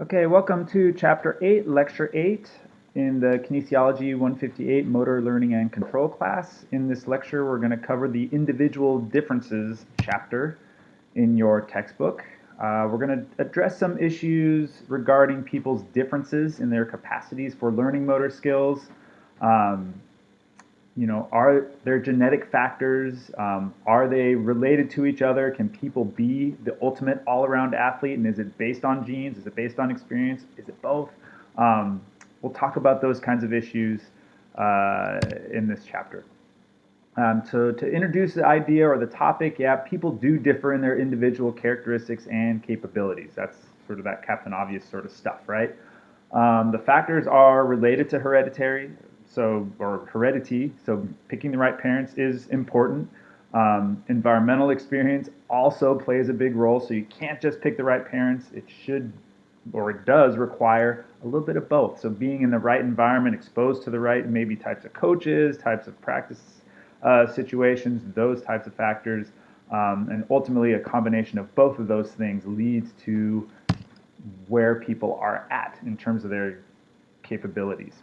Okay, welcome to Chapter 8, Lecture 8 in the Kinesiology 158 Motor Learning and Control class. In this lecture, we're going to cover the individual differences chapter in your textbook. We're going to address some issues regarding people's differences in their capacities for learning motor skills. Um, are there genetic factors? Are they related to each other? Can people be the ultimate all-around athlete? And is it based on genes? Is it based on experience? Is it both? Um, we'll talk about those kinds of issues in this chapter. So to introduce the idea or the topic, yeah, people do differ in their individual characteristics and capabilities. That's sort of that Captain Obvious sort of stuff, right? The factors are related to heredity. So picking the right parents is important. Environmental experience also plays a big role. So you can't just pick the right parents. It does require a little bit of both. So being in the right environment, exposed to the right maybe types of coaches, types of practice situations, those types of factors, and ultimately a combination of both of those things leads to where people are at in terms of their capabilities.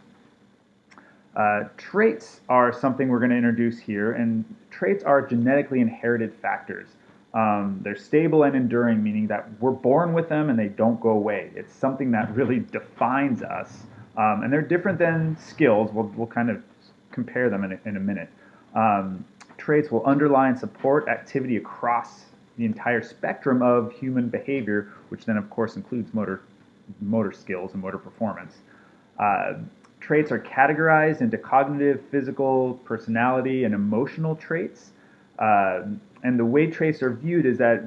Traits are something we're going to introduce here, and traits are genetically inherited factors. They're stable and enduring, meaning that we're born with them and they don't go away. It's something that really defines us, and they're different than skills. We'll kind of compare them in a minute. Traits will underlie and support activity across the entire spectrum of human behavior, which then, of course, includes motor skills and motor performance. Uh, Traits are categorized into cognitive, physical, personality, and emotional traits. And the way traits are viewed is that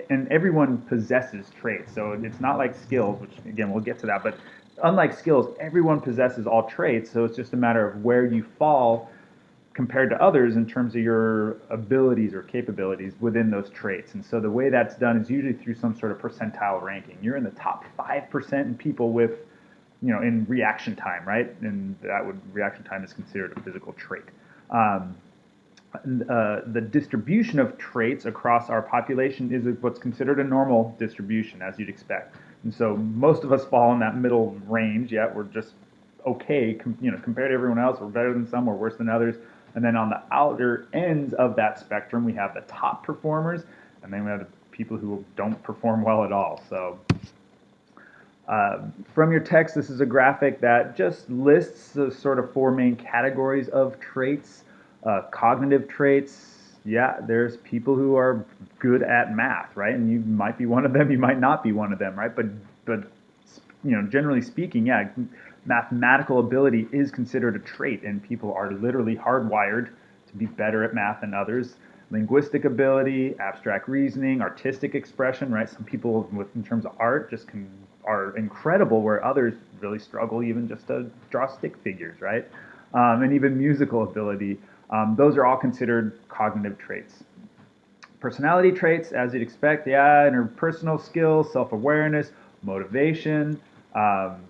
and everyone possesses traits, so it's not like skills, which again, we'll get to that, but unlike skills, everyone possesses all traits, so it's just a matter of where you fall compared to others in terms of your abilities or capabilities within those traits. And so the way that's done is usually through some sort of percentile ranking. You're in the top 5% in people with, in reaction time, right? And reaction time is considered a physical trait. The distribution of traits across our population is what's considered a normal distribution, as you'd expect. And so most of us fall in that middle range. Yeah, we're just okay, compared to everyone else. We're better than some, we're worse than others. And then on the outer ends of that spectrum, we have the top performers, and then we have the people who don't perform well at all. So from your text, this is a graphic that just lists the sort of four main categories of traits. Cognitive traits, yeah, there's people who are good at math, right? And you might be one of them, you might not be one of them, right? But generally speaking, yeah, mathematical ability is considered a trait, and people are literally hardwired to be better at math than others. Linguistic ability, abstract reasoning, artistic expression, right? Some people in terms of art are incredible, where others really struggle even just to draw stick figures, right? And even musical ability. Those are all considered cognitive traits. Personality traits, as you'd expect, yeah, interpersonal skills, self-awareness, motivation, um,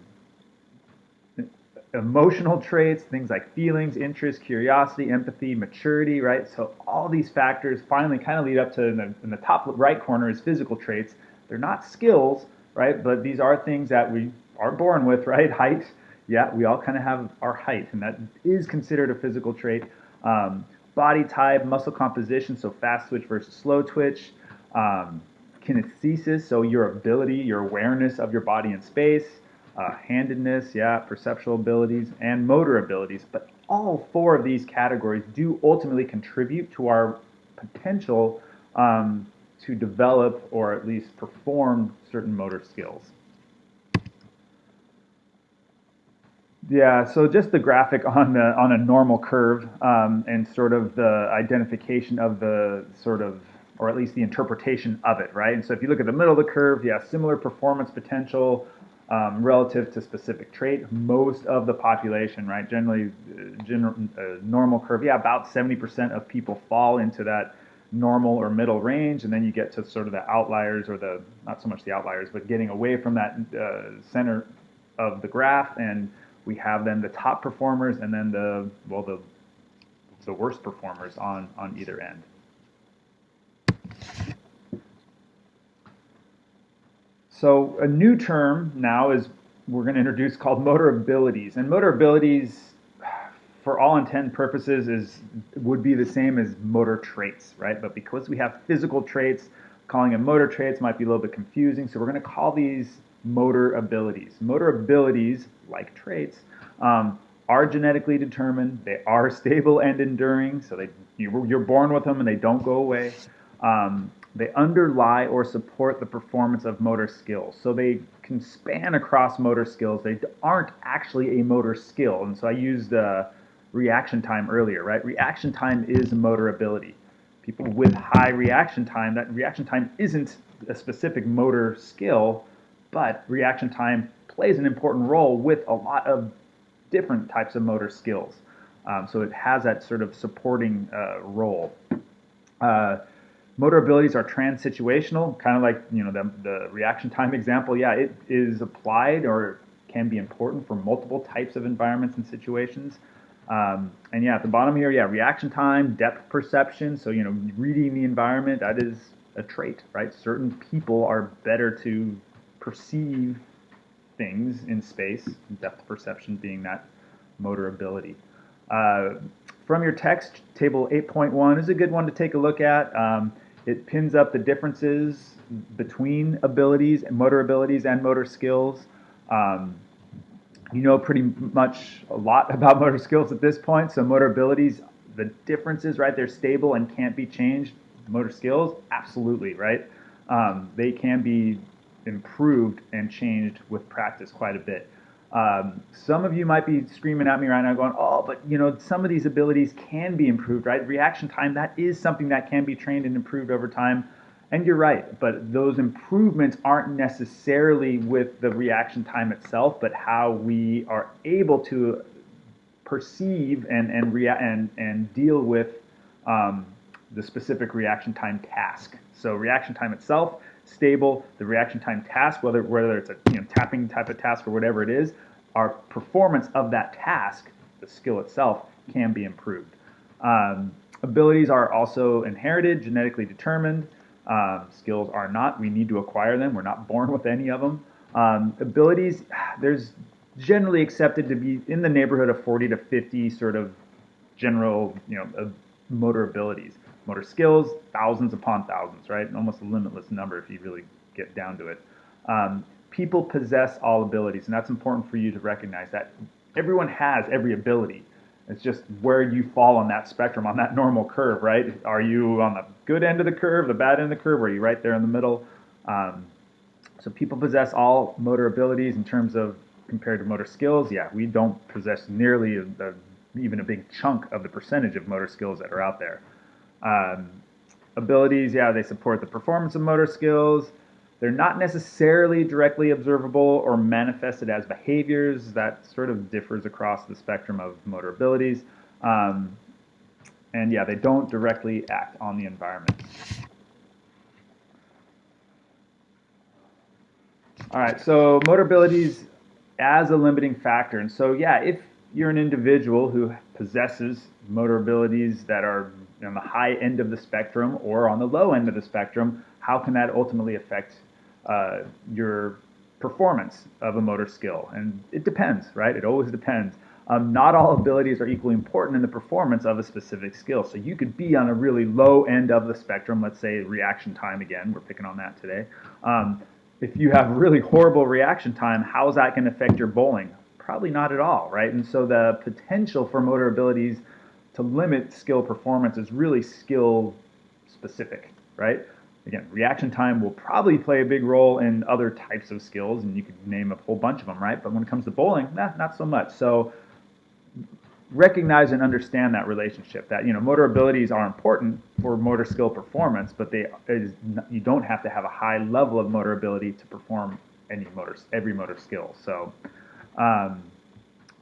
emotional traits, things like feelings, interest, curiosity, empathy, maturity, right? So all these factors finally kind of lead up to, in the top right corner is physical traits. They're not skills, right? But these are things that we are born with, right? Height, yeah, we all kind of have our height, and that is considered a physical trait. Body type, muscle composition, so fast twitch versus slow twitch. Kinesthesis, so your ability, your awareness of your body in space. Handedness, yeah, perceptual abilities, and motor abilities. But all four of these categories do ultimately contribute to our potential to develop or at least perform certain motor skills. Yeah, so just the graphic on a normal curve, and sort of the identification of the sort of, or at least the interpretation of it, right? And so if you look at the middle of the curve, yeah, similar performance potential relative to specific trait. Most of the population, right, normal curve, yeah, about 70% of people fall into that normal or middle range, and then you get to sort of the outliers, or not so much the outliers, but getting away from that center of the graph, and we have then the top performers and then the worst performers on either end. So a new term now is we're going to introduce called motor abilities. And motor abilities, for all intent and purposes, would be the same as motor traits, right? But because we have physical traits, calling them motor traits might be a little bit confusing. So we're going to call these motor abilities. Motor abilities, like traits, are genetically determined. They are stable and enduring. So you're born with them and they don't go away. They underlie or support the performance of motor skills. So they can span across motor skills. They aren't actually a motor skill. And so I used reaction time earlier, right? Reaction time is a motor ability. People with high reaction time, that reaction time isn't a specific motor skill, but reaction time plays an important role with a lot of different types of motor skills. So it has that sort of supporting role. Motor abilities are transsituational, kind of like the reaction time example. Yeah, it is applied or can be important for multiple types of environments and situations. And yeah, at the bottom here, yeah, reaction time, depth perception. So reading the environment, that is a trait, right? Certain people are better to perceive things in space, depth perception being that motor ability. From your text, table 8.1 is a good one to take a look at. It pins up the differences between abilities, motor abilities and motor skills. You know pretty much a lot about motor skills at this point. So motor abilities, the differences, right? They're stable and can't be changed. Motor skills, absolutely, right? They can be improved and changed with practice quite a bit. Some of you might be screaming at me right now going, oh, but some of these abilities can be improved, right? Reaction time, that is something that can be trained and improved over time. And you're right, but those improvements aren't necessarily with the reaction time itself, but how we are able to perceive and deal with the specific reaction time task. So reaction time itself, stable. The reaction time task, whether it's a tapping type of task or whatever it is, our performance of that task, the skill itself, can be improved. Abilities are also inherited, genetically determined. Skills are not. We need to acquire them. We're not born with any of them. Abilities, there's generally accepted to be in the neighborhood of 40 to 50 sort of general, motor abilities. Motor skills, thousands upon thousands, right? Almost a limitless number if you really get down to it. People possess all abilities, and that's important for you to recognize that everyone has every ability. It's just where you fall on that spectrum, on that normal curve, right? Are you on the good end of the curve, the bad end of the curve, or are you right there in the middle? So people possess all motor abilities in terms of compared to motor skills. Yeah, we don't possess nearly even a big chunk of the percentage of motor skills that are out there. Abilities, yeah, they support the performance of motor skills. They're not necessarily directly observable or manifested as behaviors. That sort of differs across the spectrum of motor abilities. And yeah, they don't directly act on the environment. All right, so motor abilities as a limiting factor. And so yeah, if you're an individual who possesses motor abilities that are on the high end of the spectrum or on the low end of the spectrum, how can that ultimately affect your performance of a motor skill? And it depends, right? It always depends. Not all abilities are equally important in the performance of a specific skill. So you could be on a really low end of the spectrum, let's say reaction time again, we're picking on that today. If you have really horrible reaction time, how is that going to affect your bowling? Probably not at all, right? And so the potential for motor abilities to limit skill performance is really skill specific, right? Again, reaction time will probably play a big role in other types of skills, and you could name a whole bunch of them, right? But when it comes to bowling, not so much. So recognize and understand that relationship, that motor abilities are important for motor skill performance, but you don't have to have a high level of motor ability to perform every motor skill. So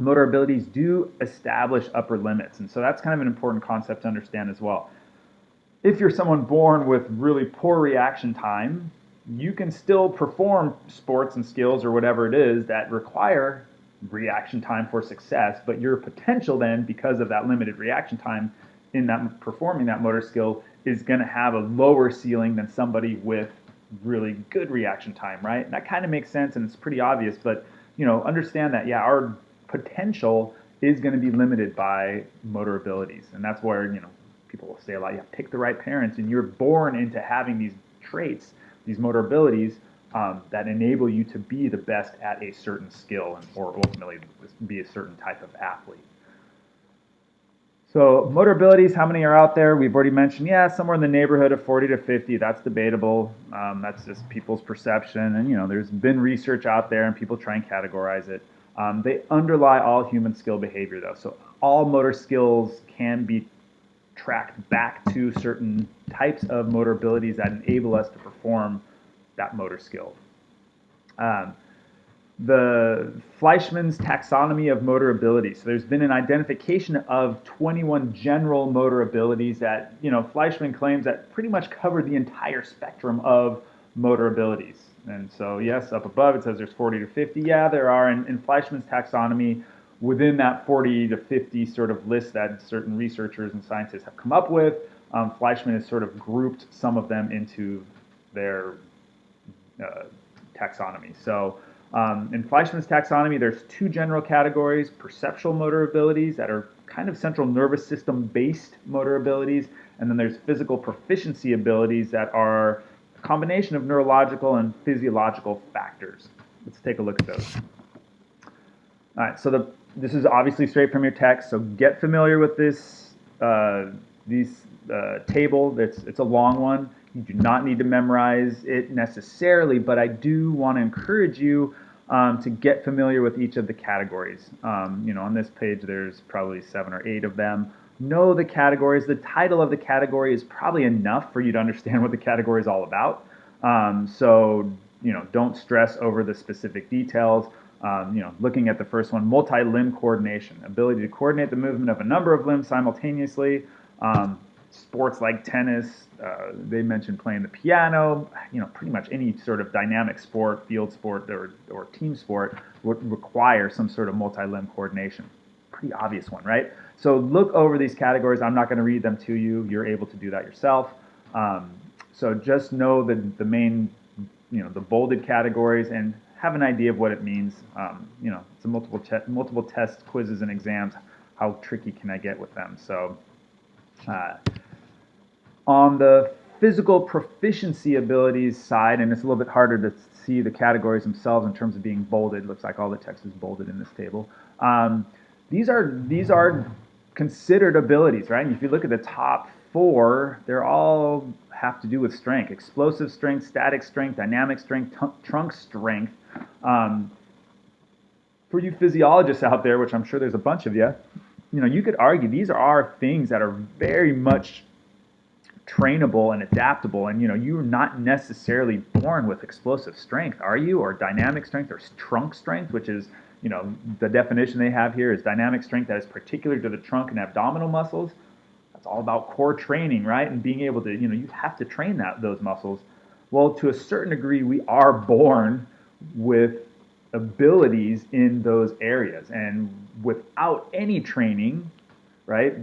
motor abilities do establish upper limits, and so that's kind of an important concept to understand as well. If you're someone born with really poor reaction time, you can still perform sports and skills or whatever it is that require reaction time for success, but your potential then, because of that limited reaction time in that performing that motor skill, is going to have a lower ceiling than somebody with really good reaction time, right? And that kind of makes sense and it's pretty obvious, but understand that, yeah, our potential is going to be limited by motor abilities. And that's where, people will say a lot, yeah, pick the right parents, and you're born into having these traits, these motor abilities that enable you to be the best at a certain skill or ultimately be a certain type of athlete. So motor abilities, how many are out there? We've already mentioned, yeah, somewhere in the neighborhood of 40 to 50. That's debatable. That's just people's perception. And, there's been research out there and people try and categorize it. They underlie all human skill behavior, though. So all motor skills can be tracked back to certain types of motor abilities that enable us to perform that motor skill. The Fleischmann's taxonomy of motor abilities. So there's been an identification of 21 general motor abilities that, Fleischmann claims that pretty much cover the entire spectrum of motor abilities. And so, yes, up above it says there's 40 to 50. Yeah, there are. In Fleischmann's taxonomy, within that 40 to 50 sort of list that certain researchers and scientists have come up with, Fleischmann has sort of grouped some of them into their taxonomy. So in Fleischmann's taxonomy, there's two general categories: perceptual motor abilities that are kind of central nervous system based motor abilities, and then there's physical proficiency abilities that are a combination of neurological and physiological factors. Let's take a look at those. All right, so this is obviously straight from your text, so get familiar with this table. It's a long one. You do not need to memorize it necessarily, but I do want to encourage you to get familiar with each of the categories. On this page, there's probably 7 or 8 of them. Know the categories. The title of the category is probably enough for you to understand what the category is all about. So don't stress over the specific details. Looking at the first one, multi-limb coordination, ability to coordinate the movement of a number of limbs simultaneously. Sports like tennis, they mentioned playing the piano, pretty much any sort of dynamic sport, field sport, or team sport would require some sort of multi-limb coordination. Pretty obvious one, right? So look over these categories. I'm not going to read them to you. You're able to do that yourself. So just know the main, the bolded categories and have an idea of what it means. It's a multiple test quizzes and exams. How tricky can I get with them? So on the physical proficiency abilities side, and it's a little bit harder to see the categories themselves in terms of being bolded. Looks like all the text is bolded in this table. These are considered abilities, right? And if you look at the top 4, they're all have to do with strength: explosive strength, static strength, dynamic strength, trunk strength. For you physiologists out there, which I'm sure there's a bunch of you, you could argue these are things that are very much trainable and adaptable, and you're not necessarily born with explosive strength, are you? Or dynamic strength, or trunk strength, which is, the definition they have here is dynamic strength that is particular to the trunk and abdominal muscles. That's all about core training, right? And being able to, you have to train those muscles. Well, to a certain degree, we are born with abilities in those areas, and without any training, right,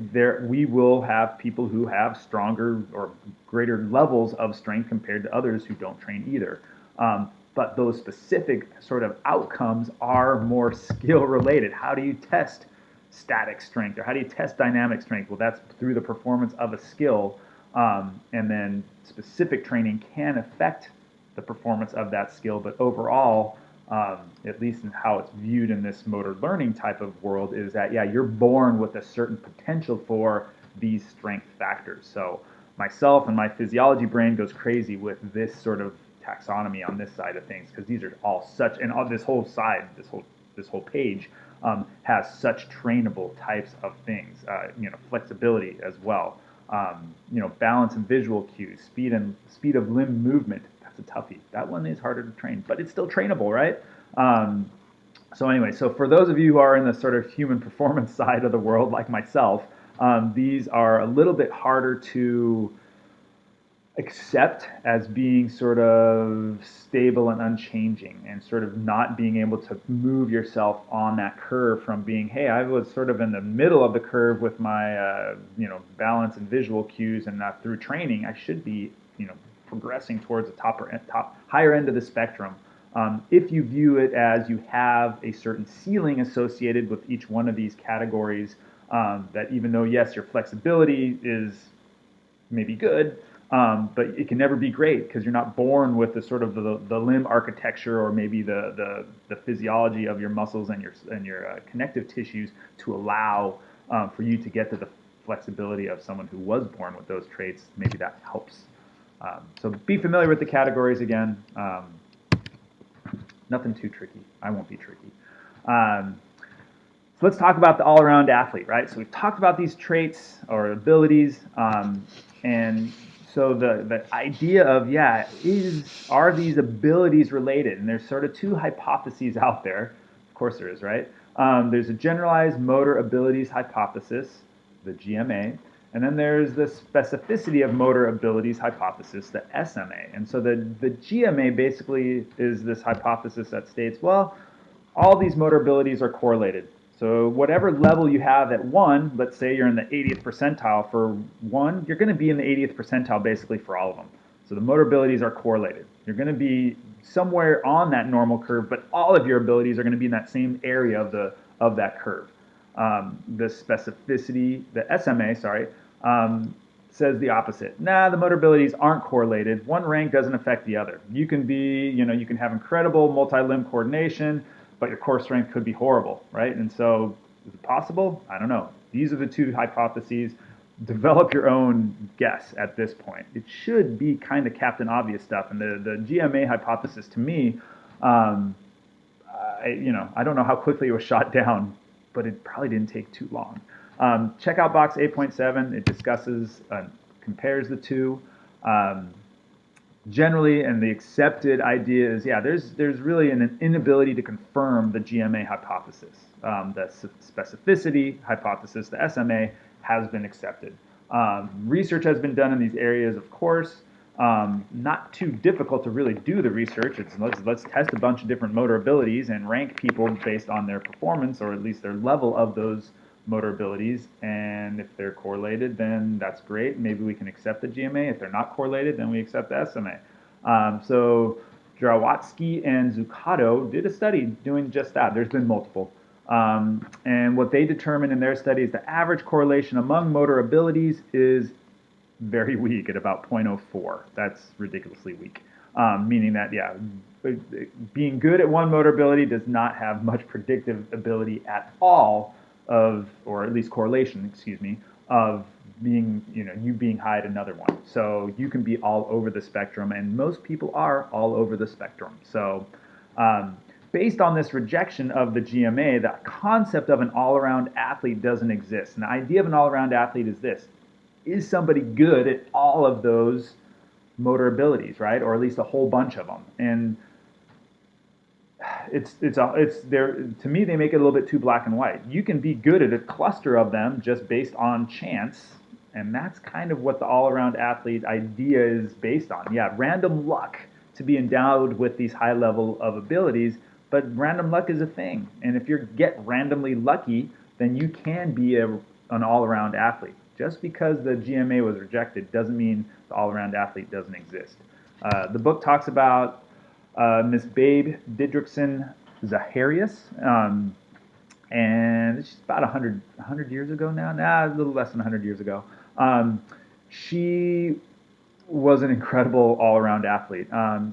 we will have people who have stronger or greater levels of strength compared to others who don't train either. But those specific sort of outcomes are more skill related. How do you test static strength, or how do you test dynamic strength? Well, that's through the performance of a skill, and then specific training can affect the performance of that skill. But overall, at least in how it's viewed in this motor learning type of world, is that, yeah, you're born with a certain potential for these strength factors. So myself and my physiology brain goes crazy with this sort of taxonomy on this side of things, because these are all such, and on this whole side, this whole page has such trainable types of things. Flexibility as well. Balance and visual cues, speed of limb movement. That's a toughie. That one is harder to train, but it's still trainable, right? So anyway, so for those of you who are in the sort of human performance side of the world, like myself, these are a little bit harder to accept as being sort of stable and unchanging, and sort of not being able to move yourself on that curve from being, hey, I was sort of in the middle of the curve with my balance and visual cues, and not through training I should be progressing towards the higher end of the spectrum. If you view it as you have a certain ceiling associated with each one of these categories, that even though, yes, your flexibility is maybe good, but it can never be great because you're not born with the sort of the limb architecture or maybe the physiology of your muscles and your connective tissues to allow for you to get to the flexibility of someone who was born with those traits. Maybe that helps. So be familiar with the categories again. Nothing too tricky. I won't be tricky. So let's talk about the all-around athlete, right? So we've talked about these traits or abilities, and so the idea of, are these abilities related? And there's sort of two hypotheses out there. Of course there is, right? There's a generalized motor abilities hypothesis, the GMA, and then there's the specificity of motor abilities hypothesis, the SMA. And so the GMA basically is this hypothesis that states, well, all these motor abilities are correlated. So whatever level you have at 1, let's say you're in the 80th percentile for 1, you're going to be in the 80th percentile basically for all of them. So the motor abilities are correlated. You're going to be somewhere on that normal curve, but all of your abilities are going to be in that same area of that curve. The specificity, the SMA, says the opposite. The motor abilities aren't correlated. One rank doesn't affect the other. You can be, you can have incredible multi-limb coordination, but your core strength could be horrible, right? And so, is it possible? I don't know. These are the two hypotheses. Develop your own guess at this point. It should be kind of Captain Obvious stuff. And the GMA hypothesis, to me, I don't know how quickly it was shot down, but it probably didn't take too long. Check out box 8.7. It discusses, compares the two. Generally, and the accepted idea is, there's really an inability to confirm the GMA hypothesis. The specificity hypothesis, the SMA, has been accepted. Research has been done in these areas, of course. Not too difficult to really do the research. Let's test a bunch of different motor abilities and rank people based on their performance, or at least their level of those motor abilities, and if they're correlated, then that's great. Maybe we can accept the GMA. If they're not correlated, then we accept the SMA. So Drawatsky and Zuccato did a study doing just that. There's been multiple. And what they determined in their study is the average correlation among motor abilities is very weak at about 0.04. That's ridiculously weak. Meaning that, being good at one motor ability does not have much predictive ability at all or at least correlation, of being, you being high at another one. So you can be all over the spectrum, and most people are all over the spectrum. So based on this rejection of the GMA, the concept of an all-around athlete doesn't exist. And the idea of an all-around athlete is this: is somebody good at all of those motor abilities, right? Or at least a whole bunch of them. And it's there, to me, they make it a little bit too black and white. You can be good at a cluster of them just based on chance, and that's kind of what the all-around athlete idea is based on. Random luck to be endowed with these high level of abilities, but random luck is a thing. And if you get randomly lucky, then you can be an all-around athlete. Just because the GMA was rejected doesn't mean the all-around athlete doesn't exist. The book talks about Miss Babe Didrikson Zaharias, and she's about 100 years ago now, a little less than 100 years ago. She was an incredible all-around athlete.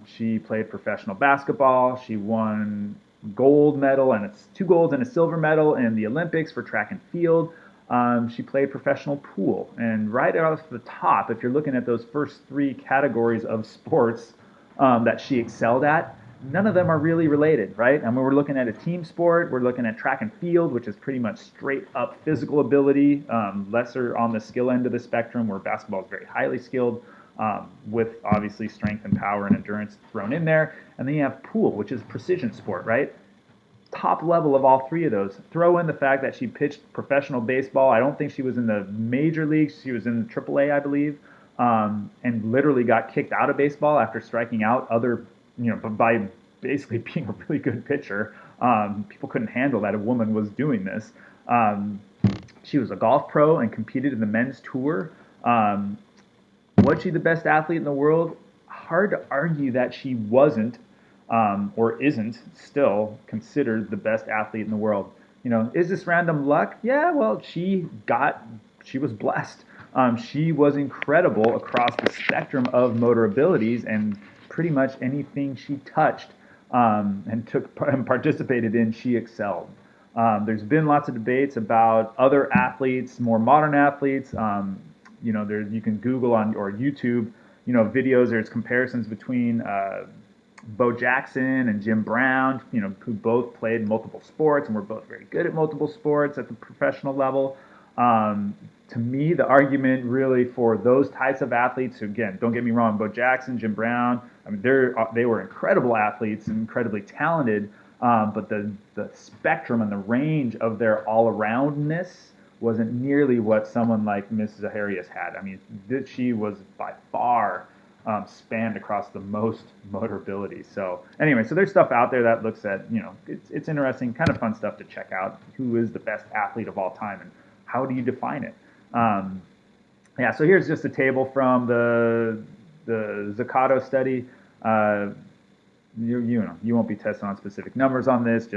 She played professional basketball. She won gold medal, and it's 2 golds and a silver medal in the Olympics for track and field. She played professional pool. And right off the top, if you're looking at those first 3 categories of sports that she excelled at, none of them are really related, right? I mean, we're looking at a team sport. We're looking at track and field, which is pretty much straight up physical ability, lesser on the skill end of the spectrum, where basketball is very highly skilled, with obviously strength and power and endurance thrown in there. And then you have pool, which is precision sport, right? Top level of all 3 of those. Throw in the fact that she pitched professional baseball. I don't think she was in the major leagues. She was in AAA, I believe, and literally got kicked out of baseball after striking out by basically being a really good pitcher. People couldn't handle that a woman was doing this. She was a golf pro and competed in the men's tour. Was she the best athlete in the world? hard to argue that she wasn't or isn't still considered the best athlete in the world. Is this random luck? Yeah, well, she was blessed. She was incredible across the spectrum of motor abilities, and pretty much anything she touched and took and participated in, she excelled. There's been lots of debates about other athletes, more modern athletes. You can Google on or YouTube, videos. There's comparisons between Bo Jackson and Jim Brown, who both played multiple sports and were both very good at multiple sports at the professional level. To me, the argument really for those types of athletes, who, again, don't get me wrong, Bo Jackson, Jim Brown, I mean, they were incredible athletes and incredibly talented, but the spectrum and the range of their all-aroundness wasn't nearly what someone like Miss Zaharias had. I mean, she was by far spanned across the most motor abilities. So anyway, so there's stuff out there that looks at, it's interesting, kind of fun stuff to check out. Who is the best athlete of all time, and how do you define it? So here's just a table from the Zaccato study. You won't be testing on specific numbers on this.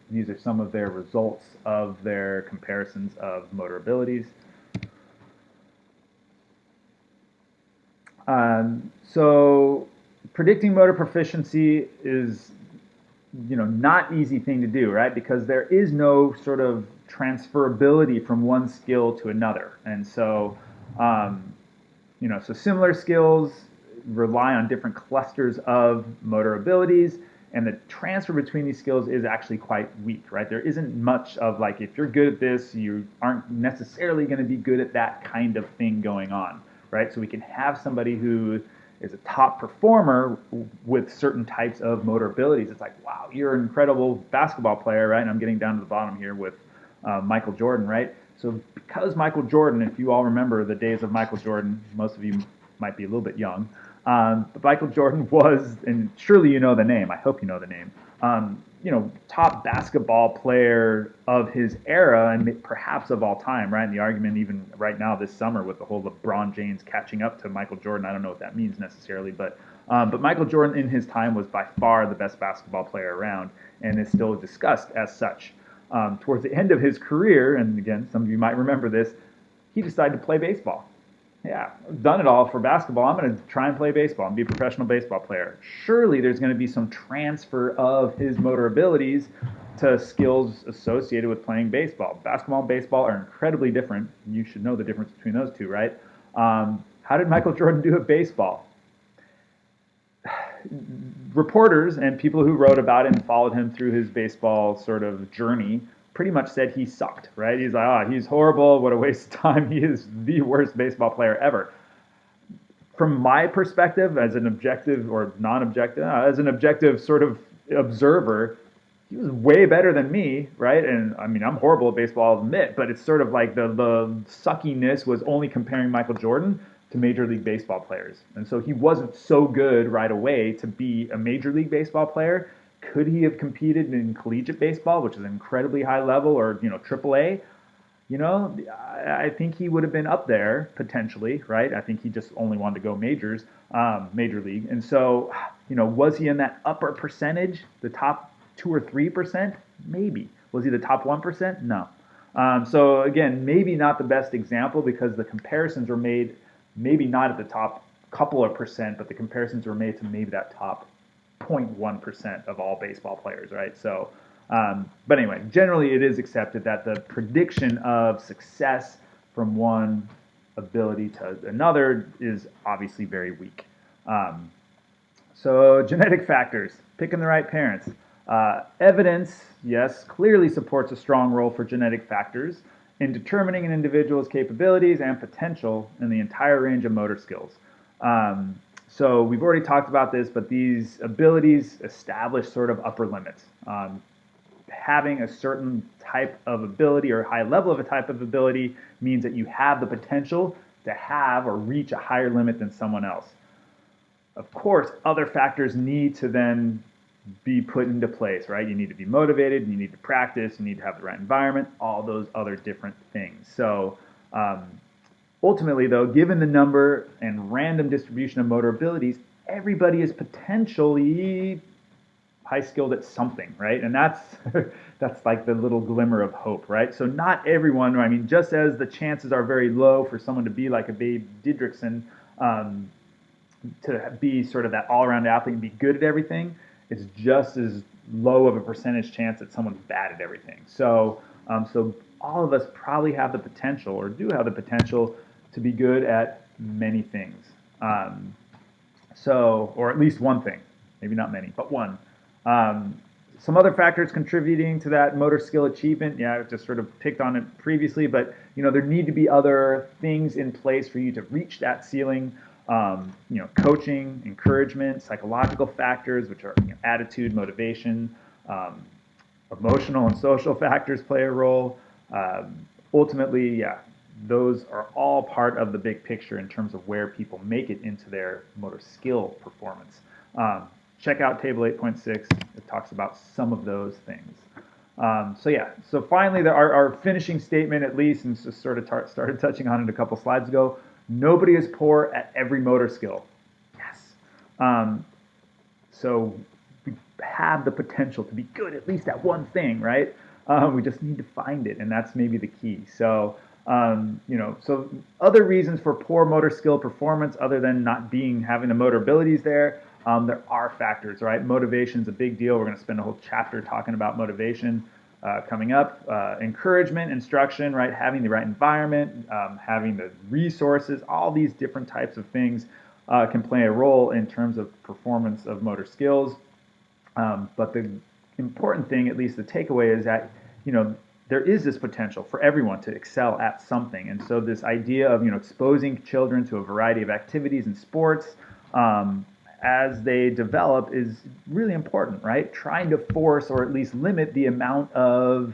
These are some of their results of their comparisons of motor abilities. So predicting motor proficiency is, not easy thing to do, right? Because there is no sort of transferability from one skill to another. And so, so similar skills rely on different clusters of motor abilities, and the transfer between these skills is actually quite weak, right? There isn't much of like, if you're good at this, you aren't necessarily going to be good at that kind of thing going on, right? So we can have somebody who is a top performer with certain types of motor abilities. It's like, wow, you're an incredible basketball player, right? And I'm getting down to the bottom here with Michael Jordan, right? So because Michael Jordan, if you all remember the days of Michael Jordan, most of you might be a little bit young, but Michael Jordan was, and surely you know the name, I hope you know the name, top basketball player of his era and perhaps of all time, right? And the argument even right now this summer with the whole LeBron James catching up to Michael Jordan, I don't know what that means necessarily, but Michael Jordan in his time was by far the best basketball player around and is still discussed as such. Towards the end of his career, and again, some of you might remember this, he decided to play baseball. Yeah, I've done it all for basketball. I'm going to try and play baseball and be a professional baseball player. Surely there's going to be some transfer of his motor abilities to skills associated with playing baseball. Basketball and baseball are incredibly different. You should know the difference between those two, right? How did Michael Jordan do at baseball? Reporters and people who wrote about it and followed him through his baseball sort of journey pretty much said he sucked, right? He's like, he's horrible. What a waste of time. He is the worst baseball player ever. From my perspective, as an objective or non-objective, as an objective sort of observer, he was way better than me, right? And I mean, I'm horrible at baseball, I'll admit, but it's sort of like the suckiness was only comparing Michael Jordan to Major League Baseball players. And so he wasn't so good right away to be a Major League Baseball player. Could he have competed in collegiate baseball, which is an incredibly high level, or AAA? I think he would have been up there potentially, right? I think he just only wanted to go major league. And so, was he in that upper percentage, the top 2 or 3%? Maybe. Was he the top 1%? No. So again, maybe not the best example because the comparisons were made maybe not at the top couple of percent, but the comparisons were made to maybe that top 0.1% of all baseball players, right? So, but anyway, generally it is accepted that the prediction of success from one ability to another is obviously very weak. So genetic factors, picking the right parents. Evidence, yes, clearly supports a strong role for genetic factors in determining an individual's capabilities and potential in the entire range of motor skills. So we've already talked about this, but these abilities establish sort of upper limits. Having a certain type of ability or high level of a type of ability means that you have the potential to have or reach a higher limit than someone else. Of course, other factors need to then be put into place, right? You need to be motivated, you need to practice, you need to have the right environment, all those other different things. So ultimately, though, given the number and random distribution of motor abilities, everybody is potentially high skilled at something, right? And that's that's like the little glimmer of hope, right? So not everyone. I mean, just as the chances are very low for someone to be like a Babe Didrikson, um, to be sort of that all-around athlete and be good at everything, it's just as low of a percentage chance that someone's bad at everything. So all of us probably have the potential, or do have the potential, to be good at many things. Um, or at least one thing, maybe not many, but one. Um, some other factors contributing to that motor skill achievement, yeah, I just sort of picked on it previously, but there need to be other things in place for you to reach that ceiling. Coaching, encouragement, psychological factors, which are attitude, motivation, um, emotional and social factors play a role. Ultimately, yeah, those are all part of the big picture in terms of where people make it into their motor skill performance. Check out table 8.6. It talks about some of those things. So finally, our finishing statement, at least, and just sort of started touching on it a couple slides ago, nobody is poor at every motor skill. Yes. So we have the potential to be good at least at one thing, right? We just need to find it, and that's maybe the key. So other reasons for poor motor skill performance, other than not having the motor abilities there are factors, right? Motivation is a big deal. We're going to spend a whole chapter talking about motivation coming up. Encouragement, instruction, right? Having the right environment, having the resources, all these different types of things can play a role in terms of performance of motor skills. But the important thing, at least the takeaway, is that there is this potential for everyone to excel at something. And so this idea of exposing children to a variety of activities and sports as they develop is really important, right? Trying to force or at least limit the amount of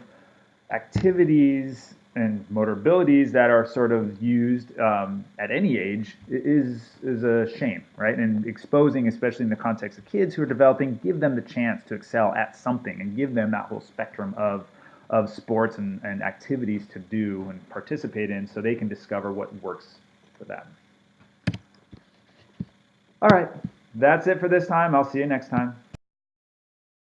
activities and motor abilities that are sort of used at any age is a shame, right? And exposing, especially in the context of kids who are developing, give them the chance to excel at something and give them that whole spectrum of sports and activities to do and participate in, so they can discover what works for them. All right, that's it for this time. I'll see you next time.